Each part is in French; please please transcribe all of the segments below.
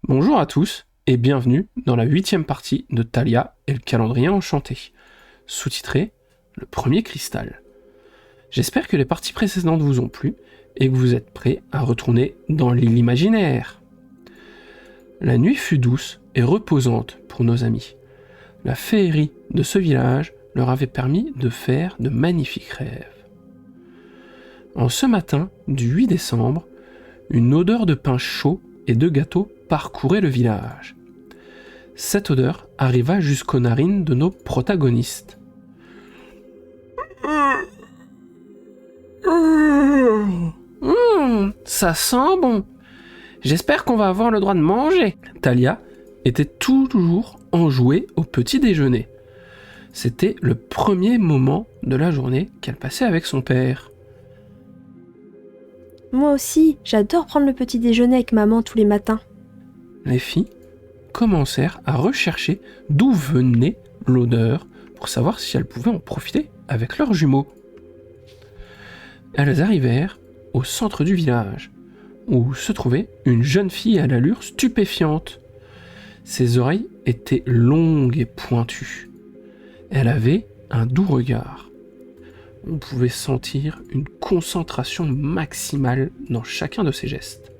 Bonjour à tous et bienvenue dans la 8e partie de Thalia et le calendrier enchanté, sous-titré Le premier cristal. J'espère que les parties précédentes vous ont plu et que vous êtes prêts à retourner dans l'île imaginaire. La nuit fut douce et reposante pour nos amis. La féerie de ce village leur avait permis de faire de magnifiques rêves. En ce matin du 8 décembre, une odeur de pain chaud et de gâteaux parcourait le village. Cette odeur arriva jusqu'aux narines de nos protagonistes. Ça sent bon. J'espère qu'on va avoir le droit de manger. Thalia était toujours enjouée au petit déjeuner. C'était le premier moment de la journée qu'elle passait avec son père. Moi aussi, j'adore prendre le petit déjeuner avec maman tous les matins. Les filles commencèrent à rechercher d'où venait l'odeur pour savoir si elles pouvaient en profiter avec leurs jumeaux. Elles arrivèrent au centre du village, où se trouvait une jeune fille à l'allure stupéfiante. Ses oreilles étaient longues et pointues. Elle avait un doux regard. On pouvait sentir une concentration maximale dans chacun de ses gestes.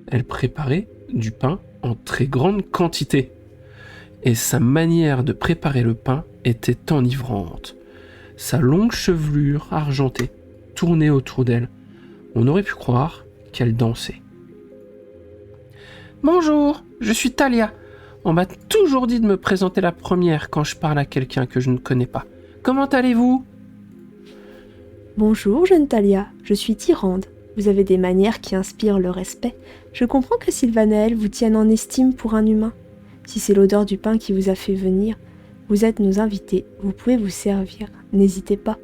Elle préparait du pain en très grande quantité, et sa manière de préparer le pain était enivrante. Sa longue chevelure argentée tournait autour d'elle. On aurait pu croire qu'elle dansait. « Bonjour, je suis Thalia. On m'a toujours dit de me présenter la première quand je parle à quelqu'un que je ne connais pas. Comment allez-vous » ? Bonjour, jeune Thalia, je suis Tyrande. Vous avez des manières qui inspirent le respect. Je comprends que Sylvanaël vous tienne en estime pour un humain. Si c'est l'odeur du pain qui vous a fait venir, vous êtes nos invités, vous pouvez vous servir, n'hésitez pas.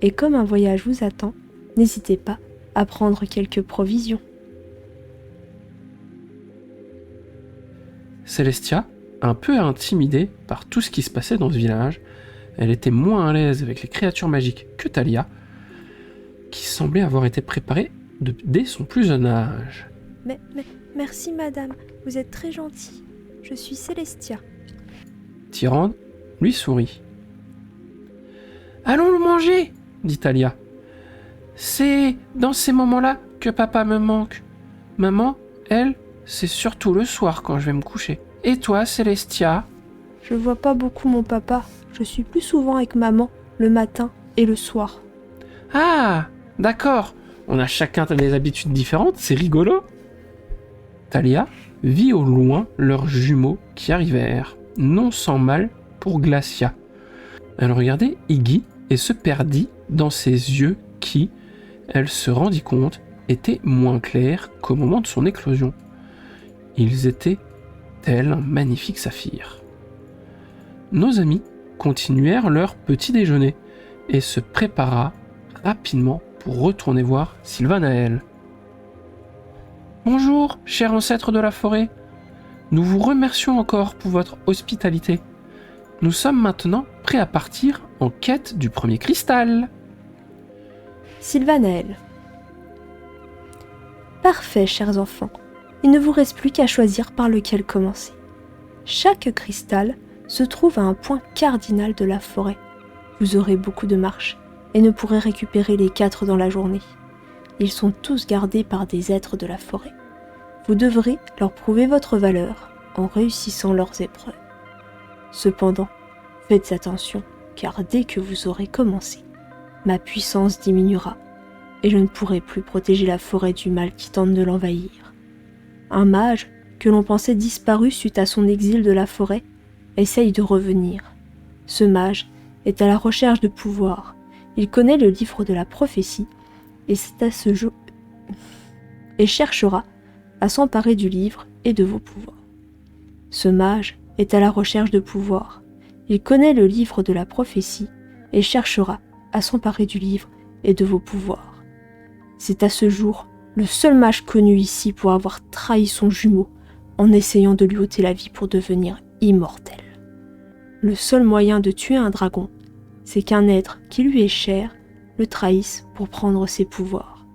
Et comme un voyage vous attend, n'hésitez pas à prendre quelques provisions. Célestia, un peu intimidée par tout ce qui se passait dans ce village, elle était moins à l'aise avec les créatures magiques que Thalia, qui semblait avoir été préparée dès son plus jeune âge. Mais merci madame, vous êtes très gentille. Je suis Célestia. Tyrande lui sourit. « Allons le manger !» dit Thalia. « C'est dans ces moments-là que papa me manque. Maman, elle, c'est surtout le soir quand je vais me coucher. Et toi, Célestia ?» Je vois pas beaucoup mon papa. Je suis plus souvent avec maman, le matin et le soir. « Ah, d'accord. On a chacun des habitudes différentes, c'est rigolo. » Thalia vit au loin leurs jumeaux qui arrivèrent, non sans mal pour Glacia. Elle regardait Iggy et se perdit dans ses yeux qui, elle se rendit compte, étaient moins clairs qu'au moment de son éclosion. Ils étaient tels un magnifique saphir. Nos amis continuèrent leur petit déjeuner et se prépara rapidement pour retourner voir Sylvanaël. « Bonjour, cher ancêtre de la forêt. Nous vous remercions encore pour votre hospitalité. Nous sommes maintenant prêts à partir en quête du premier cristal. » Sylvanaël. Parfait, chers enfants. Il ne vous reste plus qu'à choisir par lequel commencer. Chaque cristal se trouve à un point cardinal de la forêt. Vous aurez beaucoup de marche et ne pourrez récupérer les 4 dans la journée. Ils sont tous gardés par des êtres de la forêt. Vous devrez leur prouver votre valeur en réussissant leurs épreuves. Cependant, faites attention, car dès que vous aurez commencé, ma puissance diminuera et je ne pourrai plus protéger la forêt du mal qui tente de l'envahir. Un mage, que l'on pensait disparu suite à son exil de la forêt, essaye de revenir. Ce mage est à la recherche de pouvoir. Il connaît le livre de la prophétie et c'est à ce jour et cherchera à s'emparer du livre et de vos pouvoirs. Ce mage est à la recherche de pouvoir. Il connaît le livre de la prophétie et cherchera à s'emparer du livre et de vos pouvoirs. C'est à ce jour le seul mage connu ici pour avoir trahi son jumeau en essayant de lui ôter la vie pour devenir immortel. Le seul moyen de tuer un dragon, c'est qu'un être qui lui est cher le trahisse pour prendre ses pouvoirs.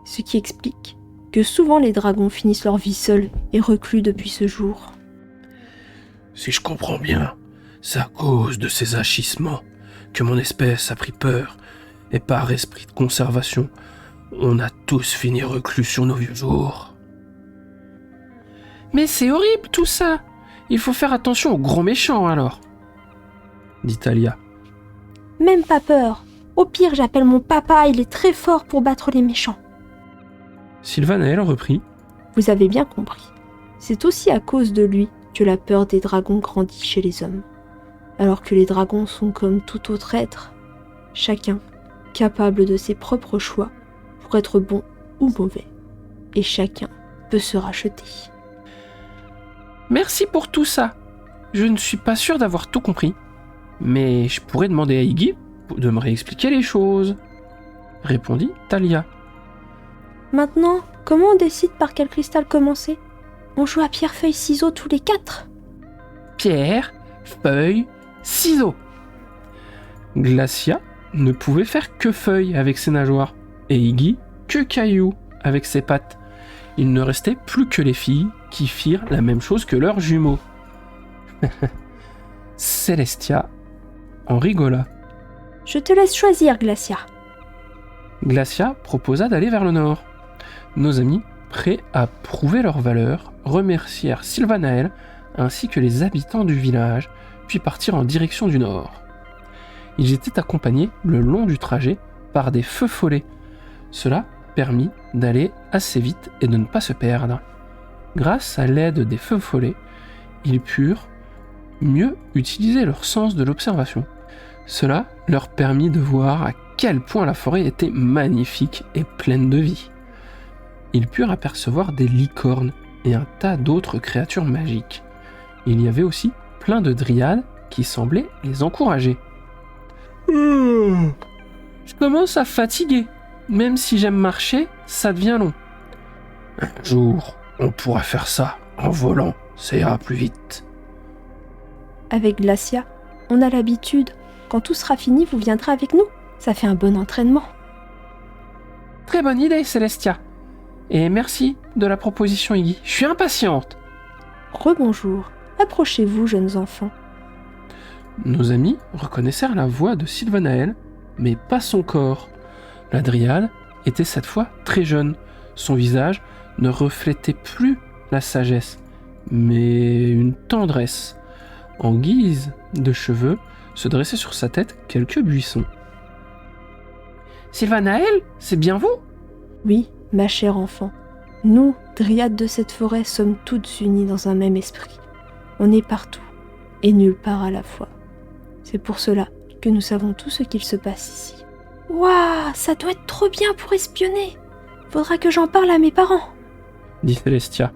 Ce qui explique que souvent les dragons finissent leur vie seuls et reclus depuis ce jour. Si je comprends bien, c'est à cause de ces agissements que mon espèce a pris peur, et par esprit de conservation, on a tous fini reclus sur nos vieux jours. Mais c'est horrible tout ça! Il faut faire attention aux gros méchants alors, dit Talia. Même pas peur. Au pire, j'appelle mon papa, il est très fort pour battre les méchants. Sylvanaël reprit. Vous avez bien compris. C'est aussi à cause de lui que la peur des dragons grandit chez les hommes. Alors que les dragons sont comme tout autre être, chacun capable de ses propres choix pour être bon ou mauvais. Et chacun peut se racheter. Merci pour tout ça. Je ne suis pas sûre d'avoir tout compris. Mais je pourrais demander à Iggy de me réexpliquer les choses, répondit Talia. Maintenant, comment on décide par quel cristal commencer? On joue à pierre, feuille, ciseaux tous les 4? Pierre, feuille, ciseaux. Glacia ne pouvait faire que feuille avec ses nageoires, et Iggy que cailloux avec ses pattes. Il ne restait plus que les filles qui firent la même chose que leurs jumeaux. Célestia en rigola. Je te laisse choisir, Glacia. Glacia proposa d'aller vers le nord. Nos amis, prêts à prouver leur valeur, remercièrent Sylvanaël ainsi que les habitants du village, puis partirent en direction du nord. Ils étaient accompagnés le long du trajet par des feux follets. Cela permit d'aller assez vite et de ne pas se perdre. Grâce à l'aide des feux follets, ils purent mieux utiliser leur sens de l'observation. Cela leur permit de voir à quel point la forêt était magnifique et pleine de vie. Ils purent apercevoir des licornes et un tas d'autres créatures magiques. Il y avait aussi plein de dryades qui semblaient les encourager. Je commence à fatiguer. Même si j'aime marcher, ça devient long. Un jour, on pourra faire ça en volant, ça ira plus vite. Avec Glacia, on a l'habitude. Quand tout sera fini, vous viendrez avec nous. Ça fait un bon entraînement. Très bonne idée, Célestia. Et merci de la proposition, Iggy. Je suis impatiente. Rebonjour. Approchez-vous, jeunes enfants. Nos amis reconnaissèrent la voix de Sylvanaël, mais pas son corps. La dryade était cette fois très jeune. Son visage ne reflétait plus la sagesse, mais une tendresse. En guise de cheveux, se dressaient sur sa tête quelques buissons. Sylvanaël, c'est bien vous? Oui, ma chère enfant. Nous, dryades de cette forêt, sommes toutes unies dans un même esprit. On est partout, et nulle part à la fois. C'est pour cela que nous savons tout ce qu'il se passe ici. Waouh, ça doit être trop bien pour espionner. Faudra que j'en parle à mes parents, dit Célestia.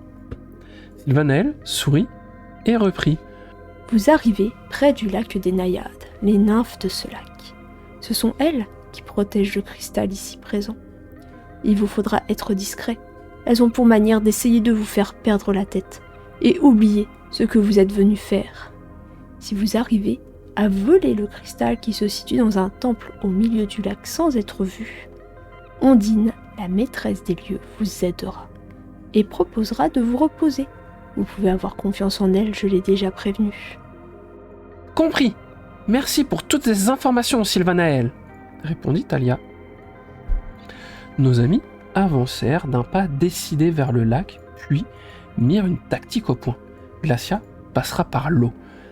Sylvanaël sourit et reprit. Vous arrivez près du lac des Naïades, les nymphes de ce lac. Ce sont elles qui protègent le cristal ici présent. Il vous faudra être discret. Elles ont pour manière d'essayer de vous faire perdre la tête et oublier ce que vous êtes venu faire. Si vous arrivez à voler le cristal qui se situe dans un temple au milieu du lac sans être vu, Ondine, la maîtresse des lieux, vous aidera et proposera de vous reposer. Vous pouvez avoir confiance en elle, je l'ai déjà prévenue. Compris. Merci pour toutes ces informations, Sylvanaël, répondit Talia. Nos amis avancèrent d'un pas décidé vers le lac, puis mirent une tactique au point. Glacia passera par l'eau.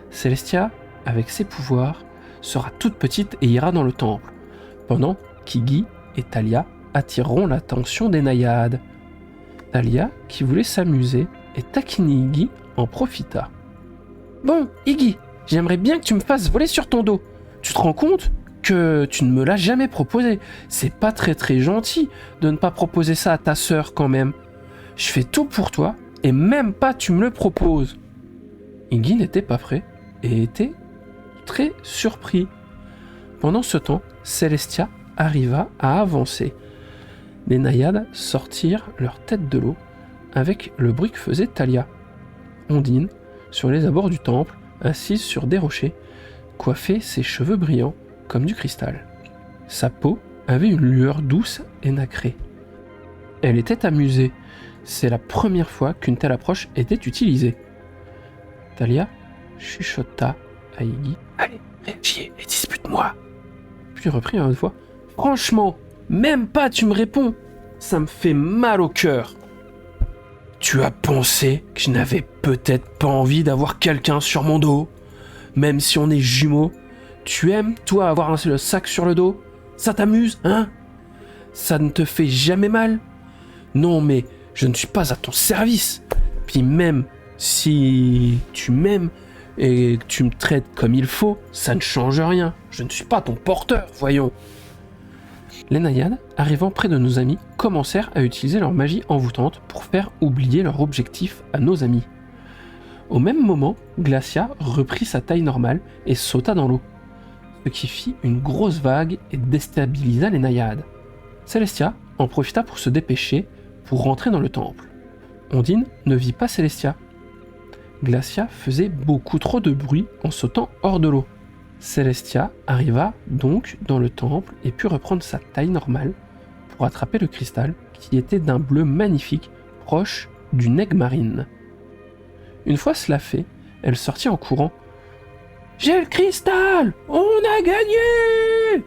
Célestia, avec ses pouvoirs, sera toute petite et ira dans le temple, pendant qu'Iggy et Talia attireront l'attention des naïades. Talia, qui voulait s'amuser, et taquiner Iggy en profita. Bon, Iggy, j'aimerais bien que tu me fasses voler sur ton dos. Tu te rends compte que tu ne me l'as jamais proposé? C'est pas très gentil de ne pas proposer ça à ta sœur quand même. Je fais tout pour toi et même pas tu me le proposes. Iggy n'était pas prêt et était très surpris. Pendant ce temps, Célestia arriva à avancer. Les naïades sortirent leur tête de l'eau avec le bruit que faisait Talia. Ondine, sur les abords du temple, assise sur des rochers, coiffait ses cheveux brillants comme du cristal. Sa peau avait une lueur douce et nacrée. Elle était amusée, C'est la première fois qu'une telle approche était utilisée. Thalia chuchota à Iggy. Allez, réagis et dispute-moi. Puis reprit à haute voix. Franchement, même pas tu me réponds. Ça me fait mal au cœur. Tu as pensé que je n'avais peut-être pas envie d'avoir quelqu'un sur mon dos? Même si on est jumeaux, tu aimes, toi, avoir le sac sur le dos? Ça t'amuse, hein? Ça ne te fait jamais mal? Non, mais je ne suis pas à ton service. Puis même si tu m'aimes et que tu me traites comme il faut, ça ne change rien. Je ne suis pas ton porteur, voyons. Les naïades, arrivant près de nos amis, commencèrent à utiliser leur magie envoûtante pour faire oublier leur objectif à nos amis. Au même moment, Glacia reprit sa taille normale et sauta dans l'eau, ce qui fit une grosse vague et déstabilisa les naïades. Célestia en profita pour se dépêcher pour rentrer dans le temple. Ondine ne vit pas Célestia. Glacia faisait beaucoup trop de bruit en sautant hors de l'eau. Célestia arriva donc dans le temple et put reprendre sa taille normale pour attraper le cristal qui était d'un bleu magnifique proche d'une aigue marine. Une fois cela fait, elle sortit en courant. « J'ai le cristal! On a gagné !»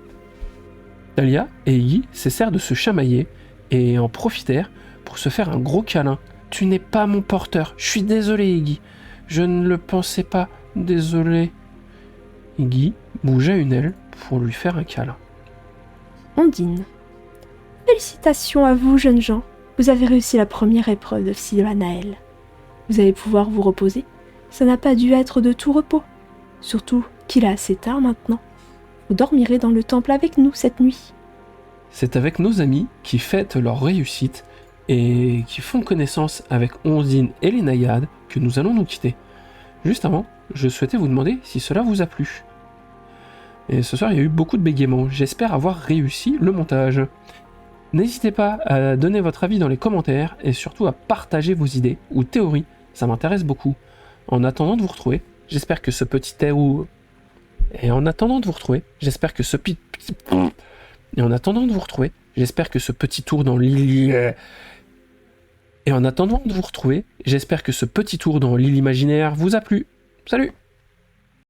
Thalia et Iggy cessèrent de se chamailler et en profitèrent pour se faire un gros câlin. « Tu n'es pas mon porteur, je suis désolé Iggy, je ne le pensais pas, désolé. » Iggy bougea une aile pour lui faire un câlin. Ondine. Félicitations à vous, jeunes gens. Vous avez réussi la première épreuve de Sylvanaël. Vous allez pouvoir vous reposer. Ça n'a pas dû être de tout repos. Surtout qu'il est assez tard maintenant. Vous dormirez dans le temple avec nous cette nuit. C'est avec nos amis qui fêtent leur réussite et qui font connaissance avec Ondine et les naïades que nous allons nous quitter. Juste avant, je souhaitais vous demander si cela vous a plu. Et ce soir, il y a eu beaucoup de bégaiements. J'espère avoir réussi le montage. N'hésitez pas à donner votre avis dans les commentaires et surtout à partager vos idées ou théories. Ça m'intéresse beaucoup. En attendant de vous retrouver, j'espère que ce petit Et en attendant de vous retrouver, j'espère que ce petit... Et en attendant de vous retrouver, j'espère que ce petit tour dans l'île... Et en attendant de vous retrouver, j'espère que ce petit tour dans l'île imaginaire vous a plu. Salut!